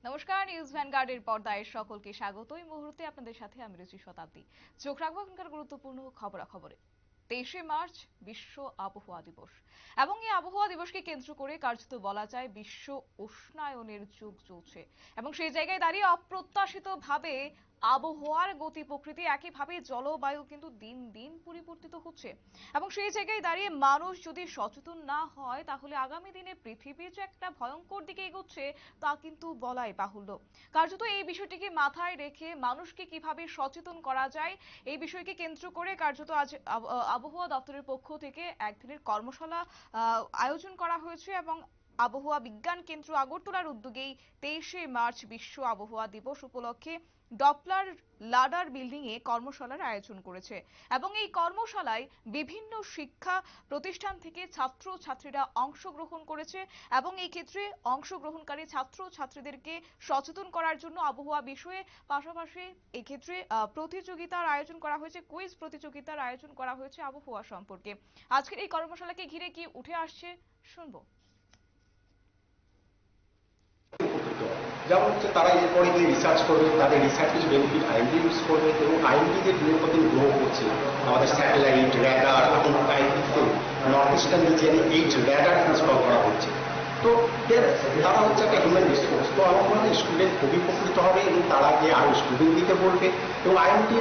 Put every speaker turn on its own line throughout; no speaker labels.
নমস্কার, নিউজ ভ্যানগার্ডের পর্দায় সকলকে স্বাগত। এই মুহূর্তে আপনাদের সাথে আমি রুচি শতাব্দী। চোখ রাখবো এখনকার গুরুত্বপূর্ণ খবরাখবরে। 23শে মার্চ বিশ্ব আবহাওয়া দিবস এবং এই আবহাওয়া দিবসকে কেন্দ্র করে কার্যত বলা যায় বিশ্ব উষ্ণায়নের যুগ চলছে এবং সেই জায়গায় দাঁড়িয়ে অপ্রত্যাশিতভাবে আবহাওয়ার গতি প্রকৃতি একইভাবে জলবায়ু কিন্তু দিন দিন পরিবর্তিত হচ্ছে এবং সেই জায়গায় দাঁড়িয়ে মানুষ যদি সচেতন না হয় তাহলে আগামী দিনে পৃথিবী যে একটা ভয়ঙ্কর দিকে এগোচ্ছে তা কিন্তু বলাই বাহুল্য। কার্যত এই বিষয়টিকে মাথায় রেখে মানুষকে কিভাবে সচেতন করা যায় এই বিষয়কে কেন্দ্র করে কার্যত আজ আবহাওয়া দপ্তরের পক্ষ থেকে একদিনের কর্মশালা আয়োজন করা হয়েছে এবং আবহাওয়া বিজ্ঞান কেন্দ্র আগরতলার উদ্যোগেই 23শে মার্চ বিশ্ব আবহাওয়া দিবস উপলক্ষে ডপলার লাডার বিল্ডিং এ কর্মশালার আয়োজন করেছে এবং এই কর্মশালায় বিভিন্ন শিক্ষা প্রতিষ্ঠান থেকে ছাত্র ছাত্রীরা অংশগ্রহণ করেছে এবং এই ক্ষেত্রে অংশগ্রহণকারী ছাত্র ছাত্রীদেরকে সচেতন করার জন্য আবহাওয়া বিষয়ে পাশাপাশি এই ক্ষেত্রে প্রতিযোগিতার আয়োজন করা হয়েছে, কুইজ প্রতিযোগিতার আয়োজন করা হয়েছে আবহাওয়া সম্পর্কে। আজকের এই কর্মশালাকে ঘিরে কি উঠে আসছে শুনবো।
যেমন হচ্ছে তারা এরপরে গিয়ে রিসার্চ করবে, তাদের রিসার্চ কিছু বেনিফিট আইএনডি ইউজ করবে এবং আইএনডি যে দিনের পর দিন গ্রো করছে, আমাদের স্যাটেলাইট র্যাডার এখন আইএনডিতে নর্থ ইস্টার্ন রিজিয়নে 8 র্যাডার ইনস্টল করা হচ্ছে। তো তারা হচ্ছে একটা হিউম্যান রিসোর্স। তো আমার মনে হয় স্টুডেন্ট খুবই উপকৃত হবে এবং তারা গিয়ে আরো স্টুডেন্ট দিতে বলবে এবং আইএনডি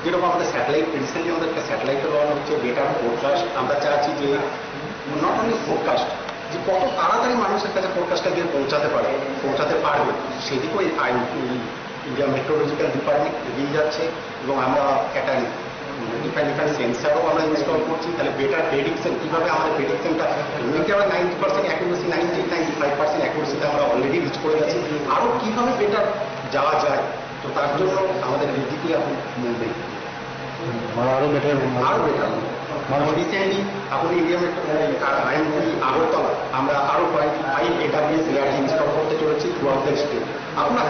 যেরকম আমাদের স্যাটেলাইট রিসেন্টলি আমাদের একটা স্যাটেলাইটে লঞ্চ হচ্ছে বেটার ফোরকাস্ট। আমরা চাচ্ছি যে নট অনলি ফোরকাস্ট, যে কত তাড়াতাড়ি মানুষের কাছে ফোরকাস্টটা গিয়ে পৌঁছাতে পারবে সেদিকেও ইন্ডিয়া মেট্রোলজিক্যাল ডিপার্টমেন্ট এগিয়ে যাচ্ছে এবং আমরা একটা ডিফারেন্ট সেন্সারও আমরা ইনস্টল করছি। তাহলে বেটার প্রেডিকশন, কীভাবে আমাদের প্রেডিকশনটা এমনিতে আমরা 90% অ্যাকুরেসি, 95% অ্যাকুরেসিতে আমরা অলরেডি রিচ করে গেছি, আরও কীভাবে বেটার যাওয়া যায়। তো তার জন্য আমাদের দিকে এখন মুভমেন্ট আরও বেটার রিসেন্টলি এখন ইন্ডিয়া আইএনডি আগরতলা আমরা আরও 5 AWS লেয়ার ইনস্টল করতে চলেছি থ্রু আউট দ্য স্টেট। আপনার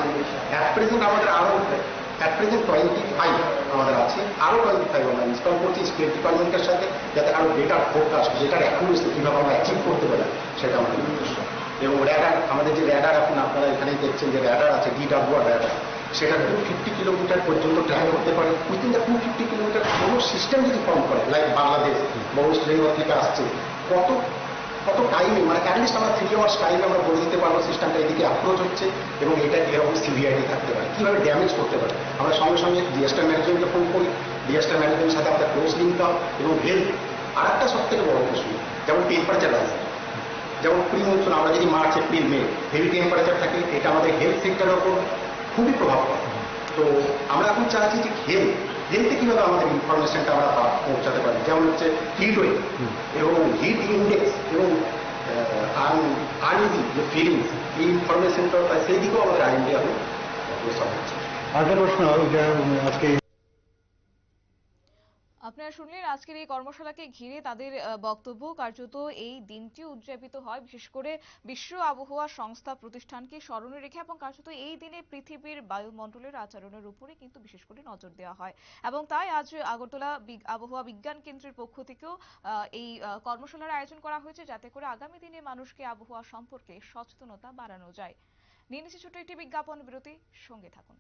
অ্যাট প্রেজেন্ট আমাদের আরও 25 আমাদের আছে, আরও 25 আমরা ইনস্টল করছি স্টেট ডিপার্টমেন্টের সাথে, যাতে আরও বেটার ফোরকাস্ট, বেটার অ্যাকুরেসি কীভাবে আমরা অ্যাচিভ করতে পারি সেটা আমাদের উদ্দেশ্য। এবং র্যাডার, আমাদের যে র্যাডার এখন আপনারা এখানেই দেখছেন যে র্যাডার আছে, DWR র্যাডার, সেটা 250 কিলোমিটার পর্যন্ত ট্র্যাক করতে পারে। উইথিন দ্য 250 কিলোমিটার কোনো সিস্টেম যদি ফর্ম করে, লাইক বাংলাদেশ বা ওয়েস্ট বেঙ্গল থেকে আসছে, কত টাইমে, মানে অ্যাটলিস্ট আমরা 3 আওয়ার্স টাইমে আমরা বলে দিতে পারবো সিস্টেমটা এদিকে অ্যাপ্রোচ হচ্ছে এবং এটা এরকম সিভিয়ারিটি থাকতে পারে, কীভাবে ড্যামেজ করতে পারে। আমরা সঙ্গে সঙ্গে ডিজাস্টার ম্যানেজমেন্টকে ফোন করি, ডিজাস্টার ম্যানেজমেন্টের সাথে আমাদের ক্লোজ লিঙ্ক আপ এবং হেলথ। আর একটা সব থেকে বড় প্রশ্ন, যেমন টেম্পারেচার রাইজ, যেমন প্রি মনসুন, আমরা যদি March April May heavy temperature থাকে, এটা আমাদের হেলথ সেক্টরের ওপর খুবই প্রভাব পড়ে। তো আমরা এখন চাচ্ছি যে হেলথে কীভাবে আমাদের ইনফরমেশনটা আমরা পৌঁছাতে পারি, যেমন হচ্ছে হিট ওয়েভ এবং হিট ইন্ডেক্স এবং আনইজি যে ফিলিংস, এই ইনফরমেশনটা সেই দিকেও আমাদের আইএনডি এখন সব হচ্ছে। আগের প্রশ্ন আজকে
আপনারা শুনলেন আজকের এই কর্মশালাকে ঘিরে তাদের বক্তব্য। কার্যত এই দিনটি উদযাপিত হয় বিশেষ করে বিশ্ব আবহাওয়া সংস্থা প্রতিষ্ঠানকে স্মরণে রেখে এবং কার্যত এই দিনে পৃথিবীর বায়ুমণ্ডলের আচরণের উপরে কিন্তু বিশেষ করে নজর দেওয়া হয় এবং তাই আজ আগরতলা আবহাওয়া বিজ্ঞান কেন্দ্রের পক্ষ থেকেও এই কর্মশালার আয়োজন করা হয়েছে যাতে করে আগামী দিনে মানুষকে আবহাওয়া সম্পর্কে সচেতনতা বাড়ানো যায়। নিয়ে নিচ্ছি ছোট্ট একটি বিজ্ঞাপন বিরতি, সঙ্গে থাকুন।